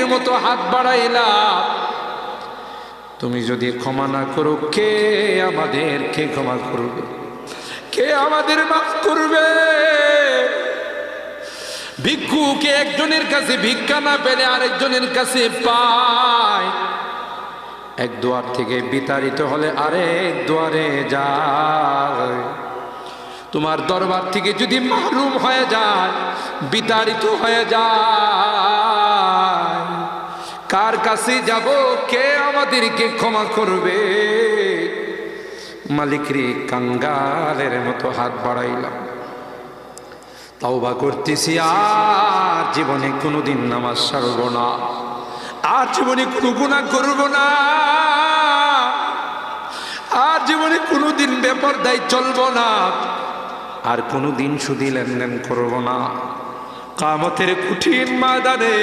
ভিক্ষুকের মতো হাত বাড়াইলাম, তুমি যদি ক্ষমা না করো কে আমাদেরকে ক্ষমা করবে? কে আমাদের মাফ করবে? ভিক্ষুকে একজনের কাছে ভিক্ষা না পেলে আরেকজনের কাছে পায়, এক দুয়ার থেকে বিতাড়িত হলে আরেক দুয়ারে যায়। তোমার দরবার থেকে যদি মাহরুম হয়ে যায়, বিতাড়িত হয়ে যায়, কার কাছে যাব? কে আমাদেরকে ক্ষমা করবে? মালিক রে, কাঙ্গালের মতো হাত বাড়াইলাম, তাওবা করতেছি, আর জীবনে কোনোদিন নামাজ ছাড়ব না, আর জীবনে কোনো গুনাহ করব না, আর জীবনে কোনোদিন বেপরদায় চলব না, আর কোনোদিন সুদী লেনদেন করব না। কিয়ামতের কঠিন ময়দানে